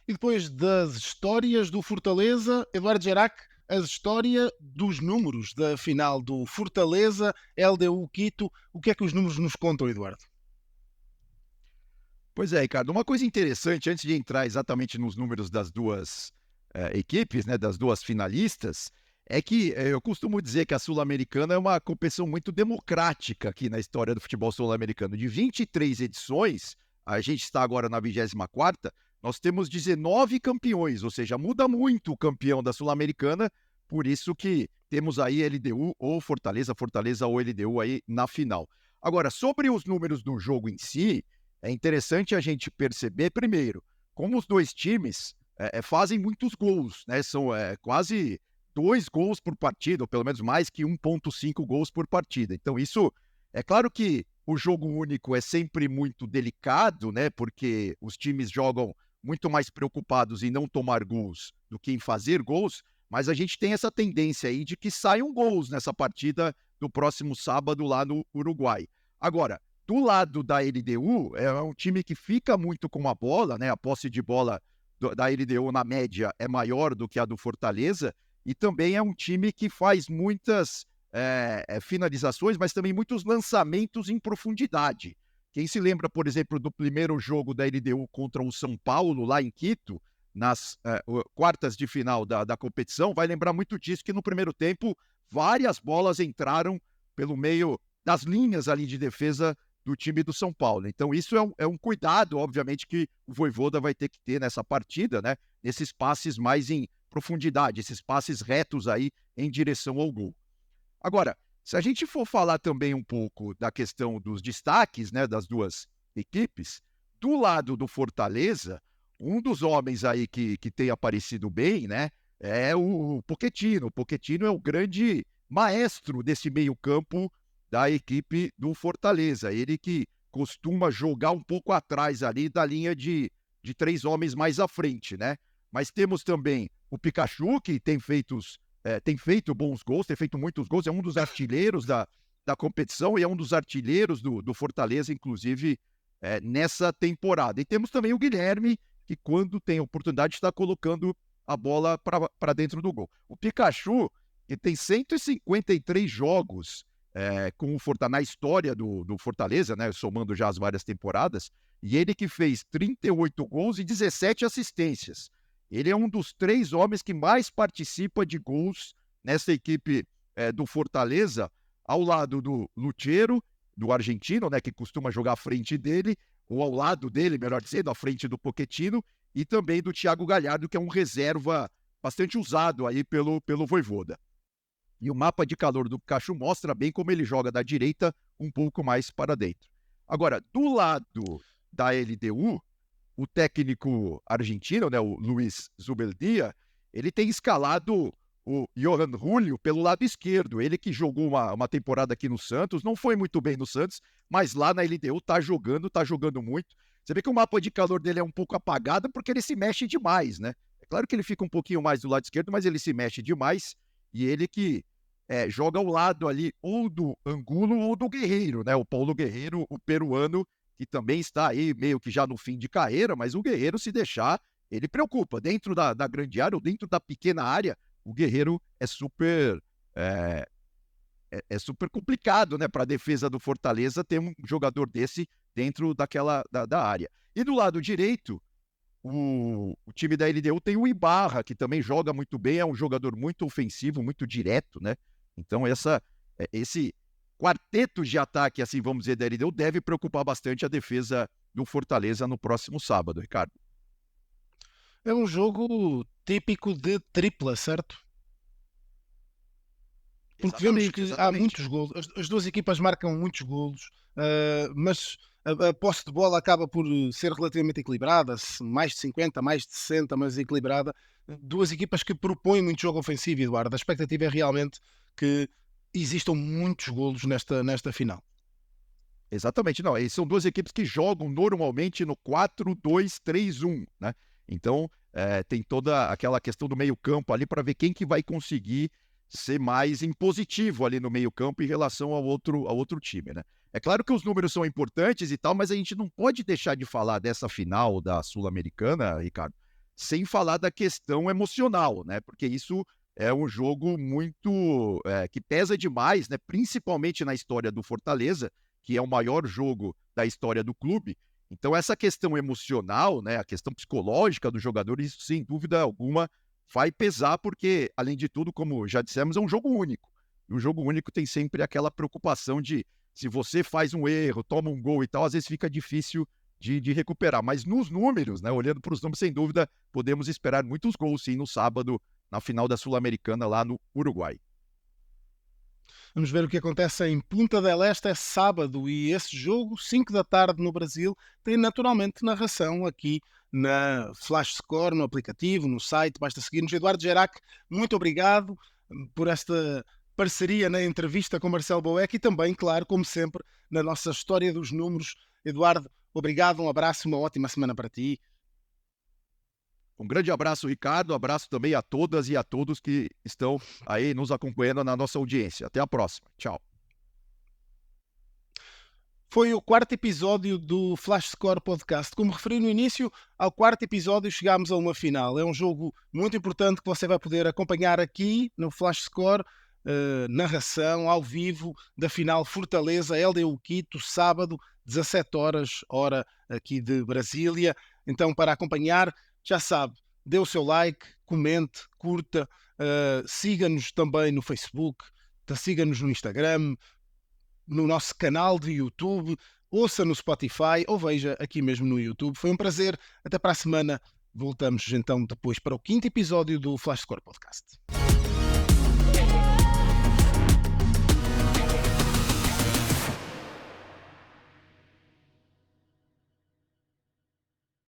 E depois das histórias do Fortaleza, Eduardo Gerac, a história dos números da final do Fortaleza, LDU Quito. O que é que os números nos contam, Eduardo? Pois é, Ricardo, uma coisa interessante, antes de entrar exatamente nos números das duas equipes, né, das duas finalistas, é que eu costumo dizer que a Sul-Americana é uma competição muito democrática aqui na história do futebol sul-americano. De 23 edições, a gente está agora na 24ª, nós temos 19 campeões, ou seja, muda muito o campeão da Sul-Americana, por isso que temos aí LDU ou Fortaleza, Fortaleza ou LDU aí na final. Agora, sobre os números do jogo em si, é interessante a gente perceber, primeiro, como os dois times fazem muitos gols, né? São quase 2 gols por partida, ou pelo menos mais que 1,5 gols por partida. Então, isso é claro que o jogo único é sempre muito delicado, né? Porque os times jogam muito mais preocupados em não tomar gols do que em fazer gols, mas a gente tem essa tendência aí de que saiam gols nessa partida do próximo sábado lá no Uruguai. Agora, do lado da LDU, é um time que fica muito com a bola, né? A posse de bola da LDU, na média, é maior do que a do Fortaleza, e também é um time que faz muitas finalizações, mas também muitos lançamentos em profundidade. Quem se lembra, por exemplo, do primeiro jogo da LDU contra o São Paulo, lá em Quito, nas quartas de final da competição, vai lembrar muito disso, que no primeiro tempo várias bolas entraram pelo meio das linhas ali de defesa do time do São Paulo. Então, isso é um cuidado, obviamente, que o Vojvoda vai ter que ter nessa partida, né? Nesses passes mais em profundidade, esses passes retos aí em direção ao gol. Agora, se a gente for falar também um pouco da questão dos destaques, né, das duas equipes, do lado do Fortaleza, um dos homens aí que tem aparecido bem, né, é o Pochettino. O Pochettino é o grande maestro desse meio-campo da equipe do Fortaleza. Ele que costuma jogar um pouco atrás ali da linha de 3 homens mais à frente, né? Mas temos também o Pikachu, que tem feito bons gols, tem feito muitos gols, é um dos artilheiros da competição e é um dos artilheiros do Fortaleza, inclusive, nessa temporada. E temos também o Guilherme, que quando tem oportunidade está colocando a bola para dentro do gol. O Pikachu, que tem 153 jogos com o Fortaleza, na história do Fortaleza, né, somando já as várias temporadas, e ele que fez 38 gols e 17 assistências. Ele é um dos 3 homens que mais participa de gols nessa equipe do Fortaleza, ao lado do Lucheiro, do argentino, né, que costuma jogar à frente dele, ou ao lado dele, melhor dizendo, à frente do Pochettino, e também do Thiago Galhardo, que é um reserva bastante usado aí pelo Vojvoda. E o mapa de calor do Pikachu mostra bem como ele joga da direita um pouco mais para dentro. Agora, do lado da LDU, o técnico argentino, né, o Luiz Zubeldia, ele tem escalado o Johan Julio pelo lado esquerdo. Ele que jogou uma temporada aqui no Santos, não foi muito bem no Santos, mas lá na LDU tá jogando muito. Você vê que o mapa de calor dele é um pouco apagado porque ele se mexe demais, né? É claro que ele fica um pouquinho mais do lado esquerdo, mas ele se mexe demais. E ele que joga ao lado ali ou do Angulo ou do Guerreiro, né? O Paulo Guerreiro, o peruano, que também está aí meio que já no fim de carreira, mas o Guerreiro, se deixar, ele preocupa. Dentro da grande área ou dentro da pequena área, o Guerreiro é, é super complicado, né? Para a defesa do Fortaleza ter um jogador desse dentro da área. E do lado direito, o time da LDU tem o Ibarra, que também joga muito bem, é um jogador muito ofensivo, muito direto, né? Então, esse quarteto de ataque, assim vamos dizer, da LDU, deve preocupar bastante a defesa do Fortaleza no próximo sábado, Ricardo. É um jogo típico de tripla, certo? Porque vemos Exatamente, que há exatamente. muitos golos, as duas equipas marcam muitos golos, mas a posse de bola acaba por ser relativamente equilibrada, mais de 50, mais de 60, mas equilibrada. Duas equipas que propõem muito jogo ofensivo, Eduardo. A expectativa é realmente que existam muitos golos nesta final. Exatamente, não. São duas equipes que jogam normalmente no 4-2-3-1, né? Então, tem toda aquela questão do meio-campo ali para ver quem que vai conseguir ser mais impositivo ali no meio-campo em relação ao outro time, né? É claro que os números são importantes e tal, mas a gente não pode deixar de falar dessa final da Sul-Americana, Ricardo, sem falar da questão emocional, né? Porque isso é um jogo muito que pesa demais, né? Principalmente na história do Fortaleza, que é o maior jogo da história do clube. Então, essa questão emocional, né? A questão psicológica dos jogadores, isso, sem dúvida alguma, vai pesar, porque, além de tudo, como já dissemos, é um jogo único. E um jogo único tem sempre aquela preocupação de se você faz um erro, toma um gol e tal, às vezes fica difícil de recuperar. Mas nos números, né, olhando para os números, sem dúvida, podemos esperar muitos gols sim no sábado, na final da Sul-Americana lá no Uruguai. Vamos ver o que acontece em Punta del Este, é sábado, e esse jogo, 5 da tarde no Brasil, tem naturalmente narração aqui na Flash Score, no aplicativo, no site, basta seguir-nos. Eduardo Gerac, muito obrigado por esta parceria na entrevista com Marcelo Boeck e também, claro, como sempre, na nossa história dos números. Eduardo, obrigado, um abraço e uma ótima semana para ti. Um grande abraço, Ricardo. Abraço também a todas e a todos que estão aí nos acompanhando na nossa audiência. Até a próxima. Tchau. Foi o quarto episódio do Flash Score Podcast. Como referi no início, ao quarto episódio chegámos a uma final. É um jogo muito importante que você vai poder acompanhar aqui no Flash Score, narração ao vivo da final Fortaleza LDU Quito, sábado, 17 horas, hora aqui de Brasília. Então, para acompanhar, já sabe, dê o seu like, comente, curta, siga-nos também no Facebook, siga-nos no Instagram, no nosso canal de YouTube, ouça no Spotify ou veja aqui mesmo no YouTube. Foi um prazer. Até para a semana. Voltamos então depois para o quinto episódio do Flash Score Podcast.